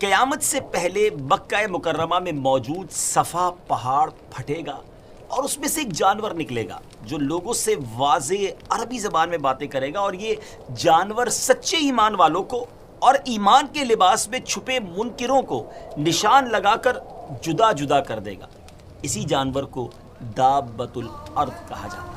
قیامت سے پہلے مکہ مکرمہ میں موجود صفا پہاڑ پھٹے گا اور اس میں سے ایک جانور نکلے گا جو لوگوں سے واضح عربی زبان میں باتیں کرے گا، اور یہ جانور سچے ایمان والوں کو اور ایمان کے لباس میں چھپے منکروں کو نشان لگا کر جدا جدا کر دے گا۔ اسی جانور کو دابۃ الارض کہا جاتا ہے۔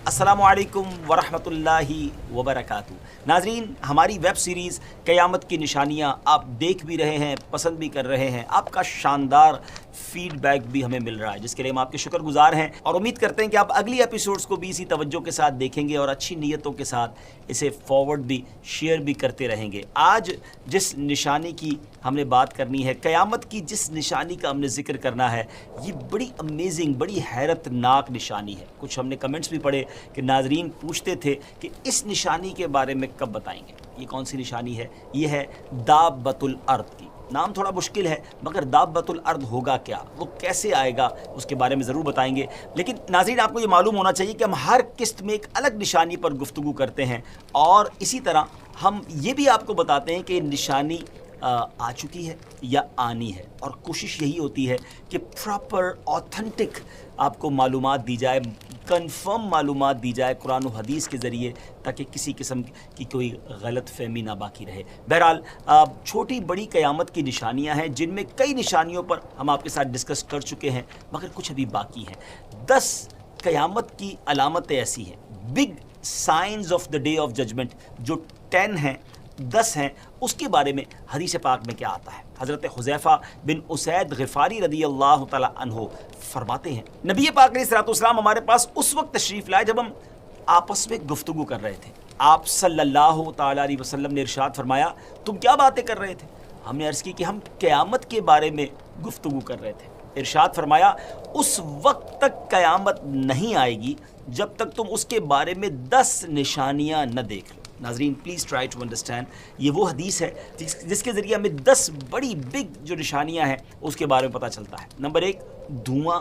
السلام علیکم ورحمۃ اللہ وبرکاتہ۔ ناظرین، ہماری ویب سیریز قیامت کی نشانیاں آپ دیکھ بھی رہے ہیں، پسند بھی کر رہے ہیں، آپ کا شاندار فیڈ بیک بھی ہمیں مل رہا ہے، جس کے لیے ہم آپ کے شکر گزار ہیں، اور امید کرتے ہیں کہ آپ اگلی ایپیسوڈز کو بھی اسی توجہ کے ساتھ دیکھیں گے اور اچھی نیتوں کے ساتھ اسے فارورڈ بھی شیئر بھی کرتے رہیں گے۔ آج جس نشانی کی ہم نے بات کرنی ہے، قیامت کی جس نشانی کا ہم نے ذکر کرنا ہے، یہ بڑی امیزنگ، بڑی حیرت ناک نشانی ہے۔ کچھ ہم نے کمنٹس بھی پڑھے کہ ناظرین پوچھتے تھے کہ اس نشانی کے بارے میں کب بتائیں گے۔ یہ کون سی نشانی ہے؟ یہ ہے دابۃ الارض کی۔ نام تھوڑا مشکل ہے، مگر دابۃ الارض ہوگا کیا، وہ کیسے آئے گا، اس کے بارے میں ضرور بتائیں گے۔ لیکن ناظرین، آپ کو یہ معلوم ہونا چاہیے کہ ہم ہر قسط میں ایک الگ نشانی پر گفتگو کرتے ہیں، اور اسی طرح ہم یہ بھی آپ کو بتاتے ہیں کہ یہ نشانی آ چکی ہے یا آنی ہے، اور کوشش یہی ہوتی ہے کہ پراپر آتھنٹک آپ کو معلومات دی جائے، کنفرم معلومات دی جائے قرآن و حدیث کے ذریعے، تاکہ کسی قسم کی کوئی غلط فہمی نہ باقی رہے۔ بہرحال چھوٹی بڑی قیامت کی نشانیاں ہیں، جن میں کئی نشانیوں پر ہم آپ کے ساتھ ڈسکس کر چکے ہیں، مگر کچھ ابھی باقی ہیں۔ 10 قیامت کی علامتیں ایسی ہیں، big signs of the day of judgement, جو 10 ہیں، اس کے بارے میں حدیث پاک میں کیا آتا ہے۔ حضرت حذیفہ بن اسید غفاری رضی اللہ تعالی عنہ فرماتے ہیں، نبی پاک علیہ الصلوۃ والسلام ہمارے پاس اس وقت تشریف لائے جب ہم آپس میں گفتگو کر رہے تھے۔ آپ صلی اللہ تعالی علیہ وسلم نے ارشاد فرمایا، تم کیا باتیں کر رہے تھے؟ ہم نے عرض کی کہ ہم قیامت کے بارے میں گفتگو کر رہے تھے۔ ارشاد فرمایا، اس وقت تک قیامت نہیں آئے گی جب تک تم اس کے بارے میں 10 نشانیاں نہ دیکھ لو۔ ناظرین پلیز ٹرائی ٹو انڈرسٹینڈ، یہ وہ حدیث ہے جس کے ذریعے ہمیں 10 بڑی بگ جو نشانیاں ہیں اس کے بارے میں پتہ چلتا ہے۔ نمبر 1 دھواں،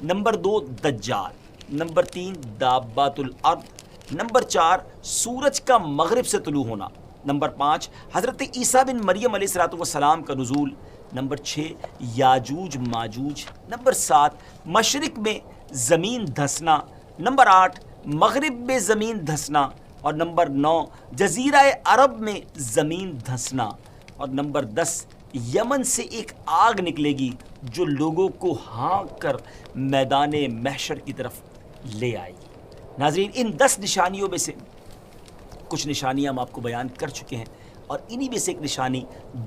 نمبر 2 دجال، نمبر 3 دابۃ الارض، نمبر 4 سورج کا مغرب سے طلوع ہونا، نمبر 5 حضرت عیسیٰ بن مریم علیہ الصلوۃ والسلام کا نزول، نمبر 6 یاجوج ماجوج، نمبر 7 مشرق میں زمین دھسنا، نمبر 8 مغرب میں زمین دھسنا، اور نمبر 9 جزیرہ عرب میں زمین دھسنا، اور نمبر 10 یمن سے ایک آگ نکلے گی جو لوگوں کو ہانک کر میدان محشر کی طرف لے آئے گی۔ ناظرین، ان 10 نشانیوں میں سے کچھ نشانیاں ہم آپ کو بیان کر چکے ہیں، اور انہی میں سے ایک نشانی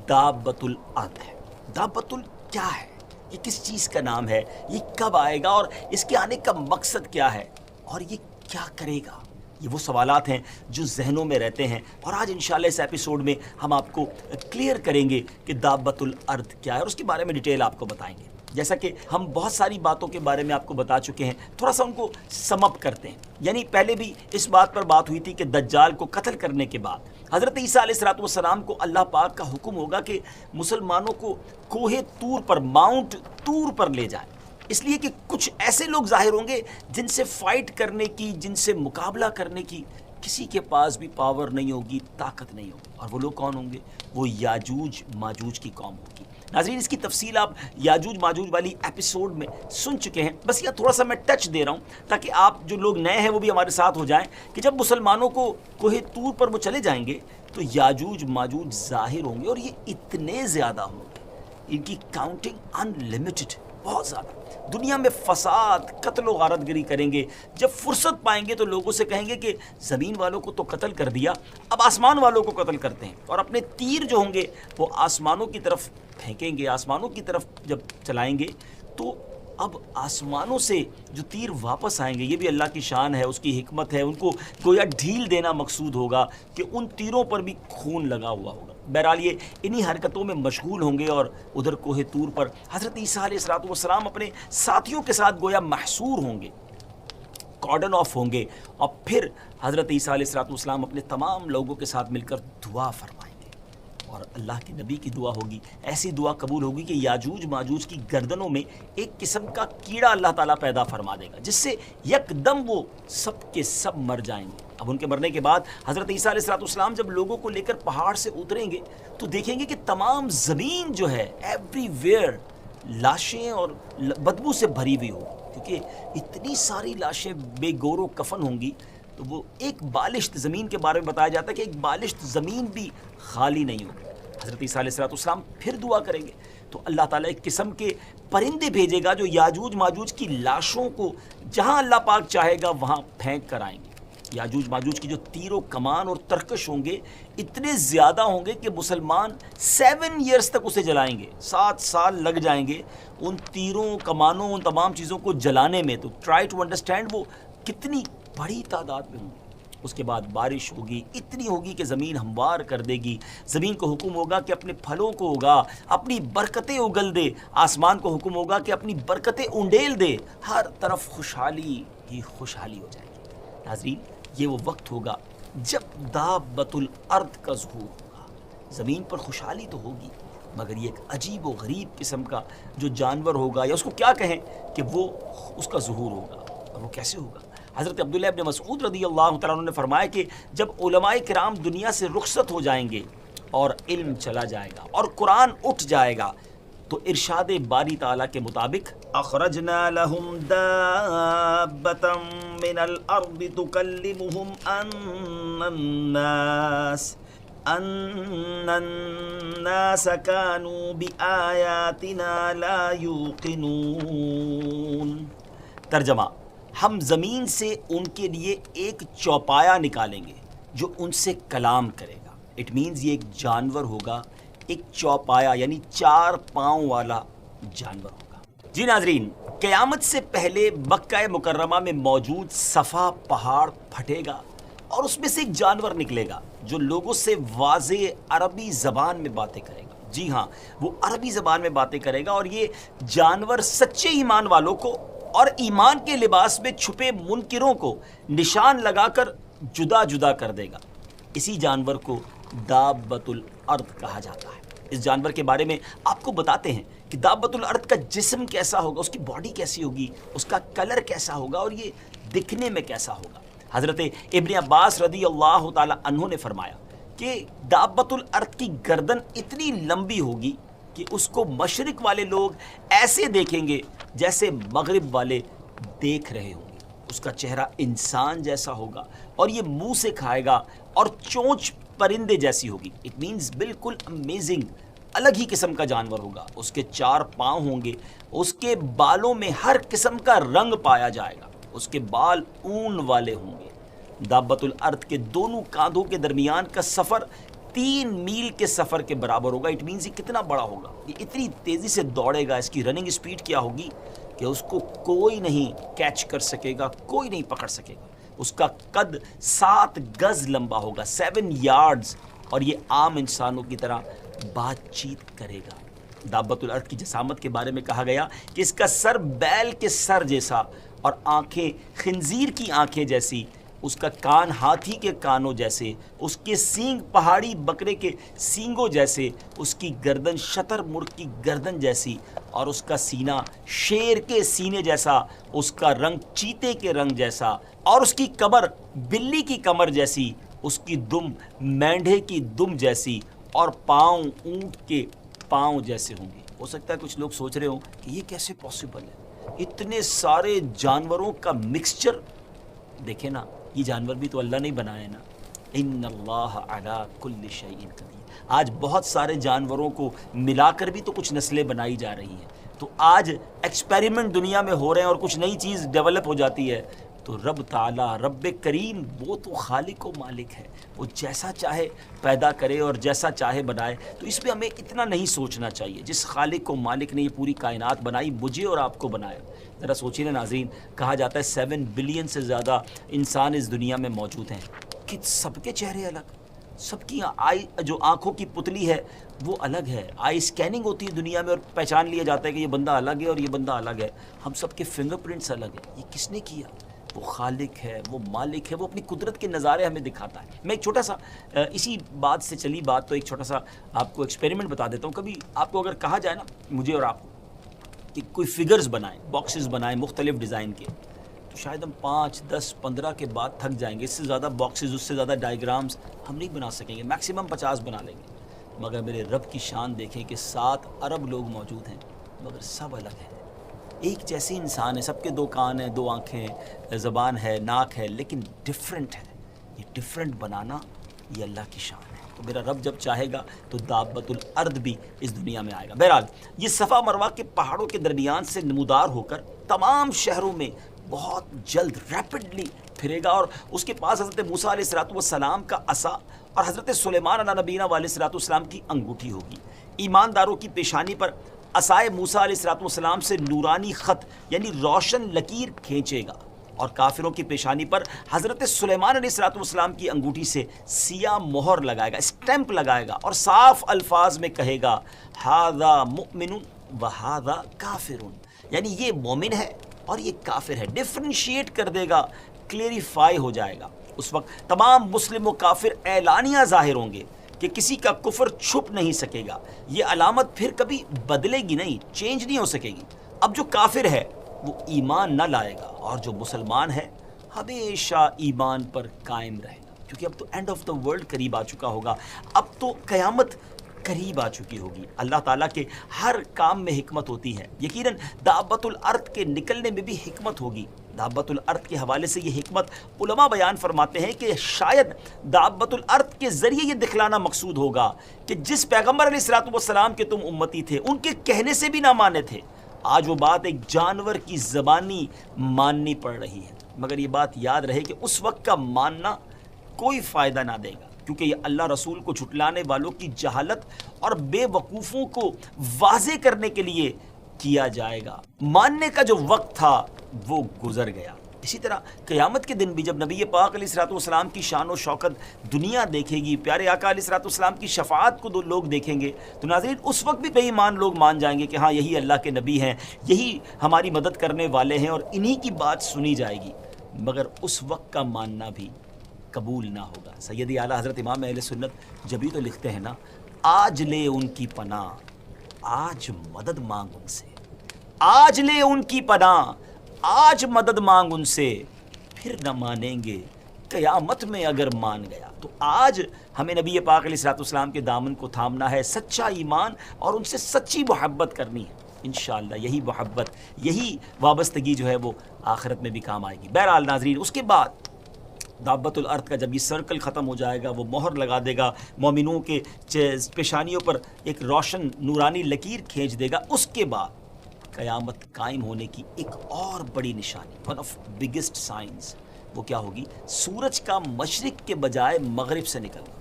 دابۃ الارض ہے۔ دابۃ کیا ہے؟ یہ کس چیز کا نام ہے؟ یہ کب آئے گا، اور اس کے آنے کا مقصد کیا ہے، اور یہ کیا کرے گا؟ یہ وہ سوالات ہیں جو ذہنوں میں رہتے ہیں، اور آج انشاءاللہ اس ایپیسوڈ میں ہم آپ کو کلیئر کریں گے کہ دابۃ الارض کیا ہے، اور اس کے بارے میں ڈیٹیل آپ کو بتائیں گے۔ جیسا کہ ہم بہت ساری باتوں کے بارے میں آپ کو بتا چکے ہیں، تھوڑا سا ان کو سم اپ کرتے ہیں۔ یعنی پہلے بھی اس بات پر بات ہوئی تھی کہ دجال کو قتل کرنے کے بعد حضرت عیسیٰ علیہ الصلوۃ والسلام کو اللہ پاک کا حکم ہوگا کہ مسلمانوں کو کوہ طور پر، ماؤنٹ طور پر لے جائیں، اس لیے کہ کچھ ایسے لوگ ظاہر ہوں گے جن سے فائٹ کرنے کی، جن سے مقابلہ کرنے کی کسی کے پاس بھی پاور نہیں ہوگی، طاقت نہیں ہوگی۔ اور وہ لوگ کون ہوں گے؟ وہ یاجوج ماجوج کی قوم ہوگی۔ ناظرین، اس کی تفصیل آپ یاجوج ماجوج والی ایپیسوڈ میں سن چکے ہیں، بس یہ تھوڑا سا میں ٹچ دے رہا ہوں تاکہ آپ جو لوگ نئے ہیں وہ بھی ہمارے ساتھ ہو جائیں کہ جب مسلمانوں کو کوہ طور پر وہ چلے جائیں گے تو یاجوج ماجوج ظاہر ہوں گے، اور یہ اتنے زیادہ ہوں گے، ان کی کاؤنٹنگ ان لمیٹڈ، بہت زیادہ۔ دنیا میں فساد، قتل و غارت گری کریں گے، جب فرصت پائیں گے تو لوگوں سے کہیں گے کہ زمین والوں کو تو قتل کر دیا، اب آسمان والوں کو قتل کرتے ہیں، اور اپنے تیر جو ہوں گے وہ آسمانوں کی طرف پھینکیں گے، آسمانوں کی طرف جب چلائیں گے تو اب آسمانوں سے جو تیر واپس آئیں گے، یہ بھی اللہ کی شان ہے، اس کی حکمت ہے، ان کو گویا ڈھیل دینا مقصود ہوگا کہ ان تیروں پر بھی خون لگا ہوا ہوگا۔ بہرحال یہ انہی حرکتوں میں مشغول ہوں گے، اور ادھر کوہ طور پر حضرت عیسیٰ علیہ الصلوۃ والسلام اپنے ساتھیوں کے ساتھ گویا محصور ہوں گے، کارڈن آف ہوں گے، اور پھر حضرت عیسیٰ علیہ الصلوۃ والسلام اپنے تمام لوگوں کے ساتھ مل کر دعا فرمائیں گے، اور اللہ کے نبی کی دعا ہوگی، ایسی دعا قبول ہوگی کہ یاجوج ماجوج کی گردنوں میں ایک قسم کا کیڑا اللہ تعالیٰ پیدا فرما دے گا، جس سے یکدم وہ سب کے سب مر جائیں گے۔ اب ان کے مرنے کے بعد حضرت عیسیٰ علیہ السلام جب لوگوں کو لے کر پہاڑ سے اتریں گے تو دیکھیں گے کہ تمام زمین جو ہے ایوری ویئر لاشیں اور بدبو سے بھری ہوئی ہو، کیونکہ اتنی ساری لاشیں بے گور و کفن ہوں گی۔ تو وہ ایک بالشت زمین کے بارے میں بتایا جاتا ہے کہ ایک بالشت زمین بھی خالی نہیں ہوگی۔ حضرت عیسیٰ علیہ السلام پھر دعا کریں گے تو اللہ تعالیٰ ایک قسم کے پرندے بھیجے گا جو یاجوج ماجوج کی لاشوں کو جہاں اللہ پاک چاہے گا وہاں پھینک کر آئیں گے۔ یاجوج ماجوج کی جو تیر و کمان اور ترکش ہوں گے اتنے زیادہ ہوں گے کہ مسلمان 7 ایئرز تک اسے جلائیں گے، 7 سال لگ جائیں گے ان تیروں کمانوں ان تمام چیزوں کو جلانے میں۔ تو ٹرائی ٹو انڈرسٹینڈ وہ کتنی بڑی تعداد میں ہوں گے۔ اس کے بعد بارش ہوگی، اتنی ہوگی کہ زمین ہموار کر دے گی، زمین کو حکم ہوگا کہ اپنے پھلوں کو اگا، اپنی برکتیں اگل دے، آسمان کو حکم ہوگا کہ اپنی برکتیں انڈیل دے، ہر طرف خوشحالی ہی خوشحالی ہو جائے گی۔ ناظرین، یہ وہ وقت ہوگا جب دابۃ الارض کا ظہور ہوگا۔ زمین پر خوشحالی تو ہوگی مگر یہ ایک عجیب و غریب قسم کا جو جانور ہوگا یا اس کو کیا کہیں کہ وہ اس کا ظہور ہوگا۔ اور وہ کیسے ہوگا؟ حضرت عبداللہ ابن مسعود رضی اللہ تعالیٰ عنہ نے فرمایا کہ جب علماء کرام دنیا سے رخصت ہو جائیں گے اور علم چلا جائے گا اور قرآن اٹھ جائے گا تو ارشاد باری تعالیٰ کے مطابق اخرجنا لهم دابة من الارض تكلمهم ان الناس كانوا بآياتنا لا يوقنون۔ ترجمہ، ہم زمین سے ان کے لیے ایک چوپایا نکالیں گے جو ان سے کلام کرے گا۔ اٹ مینز یہ ایک جانور ہوگا، ایک چوپایا یعنی 4 پاؤں والا جانور ہوگا۔ جی ناظرین، قیامت سے پہلے مکہ مکرمہ میں موجود صفا پہاڑ پھٹے گا اور اس میں سے ایک جانور نکلے گا جو لوگوں سے واضح عربی زبان میں باتیں کرے گا۔ جی ہاں، وہ عربی زبان میں باتیں کرے گا اور یہ جانور سچے ایمان والوں کو اور ایمان کے لباس میں چھپے منکروں کو نشان لگا کر جدا جدا کر دے گا۔ اسی جانور کو دابۃ الارض کہا جاتا ہے۔ اس جانور کے بارے میں آپ کو بتاتے ہیں کہ دابۃ الارض کا جسم کیسا ہوگا، اس کی باڈی کیسی ہوگی، اس کا کلر کیسا ہوگا اور یہ دکھنے میں کیسا ہوگا۔ حضرت ابن عباس رضی اللہ تعالی عنہ نے فرمایا کہ دابۃ الارض کی گردن اتنی لمبی ہوگی کہ اس کو مشرق والے لوگ ایسے دیکھیں گے جیسے مغرب والے دیکھ رہے ہوں گے۔ اس کا چہرہ انسان جیسا ہوگا اور یہ منہ سے کھائے گا اور چونچ پرندے جیسی ہوگی۔ اٹ مینز بالکل امیزنگ، الگ ہی قسم کا جانور ہوگا۔ اس کے 4 پاؤں ہوں گے، اس کے بالوں میں ہر قسم کا رنگ پایا جائے گا، اس کے بال اون والے ہوں گے۔ دابۃ الارض کے دونوں کاندھوں کے درمیان کا سفر 3 میل کے سفر کے برابر ہوگا۔ اٹ مینز یہ کتنا بڑا ہوگا، یہ اتنی تیزی سے دوڑے گا، اس کی رننگ اسپیڈ کیا ہوگی کہ اس کو کوئی نہیں کیچ کر سکے گا، کوئی نہیں پکڑ سکے گا۔ اس کا قد 7 گز لمبا ہوگا، 7 یارڈز، اور یہ عام انسانوں کی طرح بات چیت کرے گا۔ دابۃ الارض کی جسامت کے بارے میں کہا گیا کہ اس کا سر بیل کے سر جیسا اور آنکھیں خنزیر کی آنکھیں جیسی، اس کا کان ہاتھی کے کانوں جیسے، اس کے سینگ پہاڑی بکرے کے سینگوں جیسے، اس کی گردن شتر مرغ کی گردن جیسی، اور اس کا سینہ شیر کے سینے جیسا، اس کا رنگ چیتے کے رنگ جیسا، اور اس کی کمر بلی کی کمر جیسی، اس کی دم مینڈھے کی دم جیسی، اور پاؤں اونٹ کے پاؤں جیسے ہوں گے۔ ہو سکتا ہے کچھ لوگ سوچ رہے ہوں کہ یہ کیسے پاسبل ہے، اتنے سارے جانوروں کا مکسچر۔ دیکھیں نا، یہ جانور بھی تو اللہ نے بنائے نا، ان اللہ علی کل شیء قدیر۔ آج بہت سارے جانوروں کو ملا کر بھی تو کچھ نسلیں بنائی جا رہی ہیں، تو آج ایکسپیریمنٹ دنیا میں ہو رہے ہیں اور کچھ نئی چیز ڈیولپ ہو جاتی ہے، تو رب تعالی، رب کریم، وہ تو خالق و مالک ہے، وہ جیسا چاہے پیدا کرے اور جیسا چاہے بنائے۔ تو اس پہ ہمیں اتنا نہیں سوچنا چاہیے، جس خالق و مالک نے یہ پوری کائنات بنائی، مجھے اور آپ کو بنایا۔ ذرا سوچیے نا ناظرین، کہا جاتا ہے 7 بلین سے زیادہ انسان اس دنیا میں موجود ہیں، کہ سب کے چہرے الگ، سب کی آئی جو آنکھوں کی پتلی ہے وہ الگ ہے، آئی اسکیننگ ہوتی ہے دنیا میں اور پہچان لیا جاتا ہے کہ یہ بندہ الگ ہے اور یہ بندہ الگ ہے۔ ہم سب کے فنگر پرنٹس الگ ہیں، یہ کس نے کیا؟ وہ خالق ہے، وہ مالک ہے، وہ اپنی قدرت کے نظارے ہمیں دکھاتا ہے۔ میں ایک چھوٹا سا اسی بات سے چلی بات تو ایک چھوٹا سا آپ کو ایکسپیریمنٹ بتا دیتا ہوں۔ کبھی آپ کو اگر کہا جائے نا، مجھے اور آپ کو، کہ کوئی فگرز بنائیں، باکسز بنائیں مختلف ڈیزائن کے، تو شاید ہم 5، 10، 15 کے بعد تھک جائیں گے۔ اس سے زیادہ باکسز، اس سے زیادہ ڈائیگرامز ہم نہیں بنا سکیں گے، میکسیمم 50 بنا لیں گے۔ مگر میرے رب کی شان دیکھیں کہ 7 ارب لوگ موجود ہیں، مگر سب الگ ہیں۔ ایک جیسے انسان ہے، سب کے 2 کان ہیں، 2 آنکھیں ہیں، زبان ہے، ناک ہے، لیکن ڈیفرنٹ ہے۔ یہ ڈیفرنٹ بنانا یہ اللہ کی شان ہے۔ تو میرا رب جب چاہے گا تو دابت الارض بھی اس دنیا میں آئے گا۔ بہرحال یہ صفا مروہ کے پہاڑوں کے درمیان سے نمودار ہو کر تمام شہروں میں بہت جلد ریپڈلی پھرے گا، اور اس کے پاس حضرت موسیٰ علیہ السلام کا عصا اور حضرت سلیمان علیہ نبینا علیہ السلام کی انگوٹھی ہوگی۔ ایمانداروں کی پیشانی پر عصائے موسیٰ علیہ السلام سے نورانی خط یعنی روشن لکیر کھینچے گا، اور کافروں کی پیشانی پر حضرت سلیمان علیہ السلام کی انگوٹھی سے سیاہ مہر لگائے گا، اسٹیمپ لگائے گا، اور صاف الفاظ میں کہے گا ھذا مؤمن وھذا کافر، یعنی یہ مومن ہے اور یہ کافر ہے۔ ڈفرینشیٹ کر دے گا، کلیریفائی ہو جائے گا۔ اس وقت تمام مسلم و کافر اعلانیہ ظاہر ہوں گے کہ کسی کا کفر چھپ نہیں سکے گا۔ یہ علامت پھر کبھی بدلے گی نہیں، چینج نہیں ہو سکے گی۔ اب جو کافر ہے وہ ایمان نہ لائے گا، اور جو مسلمان ہے ہمیشہ ایمان پر قائم رہے گا، کیونکہ اب تو اینڈ آف دا ورلڈ قریب آ چکا ہوگا، اب تو قیامت قریب آ چکی ہوگی۔ اللہ تعالیٰ کے ہر کام میں حکمت ہوتی ہے، یقیناً دابت الارض کے نکلنے میں بھی حکمت ہوگی۔ دابت الارض کے حوالے سے یہ حکمت علماء بیان فرماتے ہیں کہ شاید دابت الارض کے ذریعے یہ دکھلانا مقصود ہوگا کہ جس پیغمبر علیہ السلام کے تم امتی تھے، ان کے کہنے سے بھی نہ مانے تھے، آج وہ بات ایک جانور کی زبانی ماننی پڑ رہی ہے۔ مگر یہ بات یاد رہے کہ اس وقت کا ماننا کوئی فائدہ نہ دے گا، کیونکہ یہ اللہ رسول کو جھٹلانے والوں کی جہالت اور بے وقوفوں کو واضح کرنے کے لیے کیا جائے گا۔ ماننے کا جو وقت تھا وہ گزر گیا۔ اسی طرح قیامت کے دن بھی جب نبی پاک علیہ السلام کی شان و شوکت دنیا دیکھے گی، پیارے آقا علیہ السلام کی شفاعت کو لوگ دیکھیں گے، تو ناظرین اس وقت بھی بے ایمان لوگ مان جائیں گے کہ ہاں یہی اللہ کے نبی ہیں، یہی ہماری مدد کرنے والے ہیں، اور انہی کی بات سنی جائے گی۔ مگر اس وقت کا ماننا بھی قبول نہ ہوگا۔ سیدی اعلیٰ حضرت امام اہل سنت جبھی تو لکھتے ہیں نا، آج لے ان کی پناہ، آج مدد مانگ ان سے، آج لے ان کی پناہ، آج مدد مانگ ان سے، پھر نہ مانیں گے قیامت میں اگر مان گیا۔ تو آج ہمیں نبی پاک علیہ السلام کے دامن کو تھامنا ہے، سچا ایمان اور ان سے سچی محبت کرنی ہے۔ انشاءاللہ یہی محبت، یہی وابستگی جو ہے وہ آخرت میں بھی کام آئے گی۔ بہرحال ناظرین، اس کے بعد دابت الارض کا جب یہ سرکل ختم ہو جائے گا، وہ مہر لگا دے گا، مومنوں کے پیشانیوں پر ایک روشن نورانی لکیر کھینچ دے گا، اس کے بعد قیامت قائم ہونے کی ایک اور بڑی نشانی، ون آف بگیسٹ سائنس، وہ کیا ہوگی؟ سورج کا مشرق کے بجائے مغرب سے نکلنا۔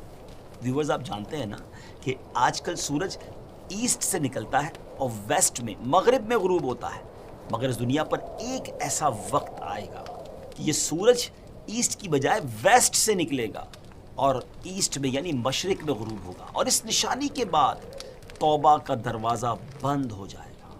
ویورز آپ جانتے ہیں نا کہ آج کل سورج ایسٹ سے نکلتا ہے اور ویسٹ میں، مغرب میں غروب ہوتا ہے، مگر اس دنیا پر ایک ایسا وقت آئے گا کہ یہ سورج ایسٹ کی بجائے ویسٹ سے نکلے گا، اور ایسٹ میں یعنی مشرق میں غروب ہوگا، اور اس نشانی کے بعد توبہ کا دروازہ بند ہو جائے گا۔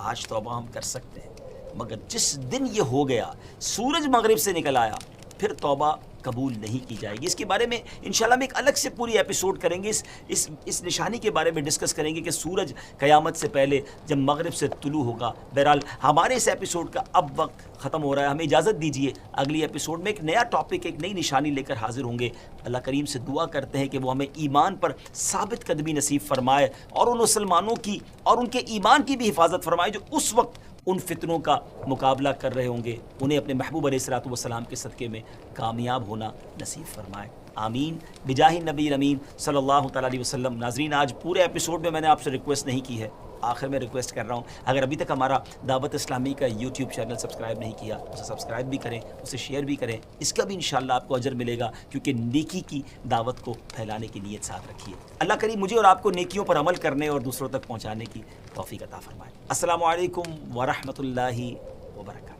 آج توبہ ہم کر سکتے ہیں، مگر جس دن یہ ہو گیا، سورج مغرب سے نکل آیا، پھر توبہ قبول نہیں کی جائے گی۔ اس کے بارے میں انشاءاللہ ہم ایک الگ سے پوری ایپیسوڈ کریں گے، اس نشانی کے بارے میں ڈسکس کریں گے کہ سورج قیامت سے پہلے جب مغرب سے طلوع ہوگا۔ بہرحال ہمارے اس ایپیسوڈ کا اب وقت ختم ہو رہا ہے، ہمیں اجازت دیجیے، اگلی ایپیسوڈ میں ایک نیا ٹاپک، ایک نئی نشانی لے کر حاضر ہوں گے۔ اللہ کریم سے دعا کرتے ہیں کہ وہ ہمیں ایمان پر ثابت قدمی نصیب فرمائے، اور ان مسلمانوں کی اور ان کے ایمان کی بھی حفاظت فرمائے جو اس وقت ان فتنوں کا مقابلہ کر رہے ہوں گے، انہیں اپنے محبوب علیہ السلام کے صدقے میں کامیاب ہونا نصیب فرمائے۔ آمین بجاہ نبی امین صلی اللہ تعالیٰ علیہ وسلم۔ ناظرین، آج پورے ایپیسوڈ میں نے آپ سے ریکویسٹ نہیں کی ہے، آخر میں ریکویسٹ کر رہا ہوں، اگر ابھی تک ہمارا دعوت اسلامی کا یوٹیوب چینل سبسکرائب نہیں کیا، اسے سبسکرائب بھی کریں، اسے شیئر بھی کریں، اس کا بھی انشاءاللہ آپ کو اجر ملے گا، کیونکہ نیکی کی دعوت کو پھیلانے کی نیت ساتھ رکھیے۔ اللہ کریم مجھے اور آپ کو نیکیوں پر عمل کرنے اور دوسروں تک پہنچانے کی توفیق عطا فرمائے۔ السلام علیکم ورحمۃ اللہ وبرکاتہ۔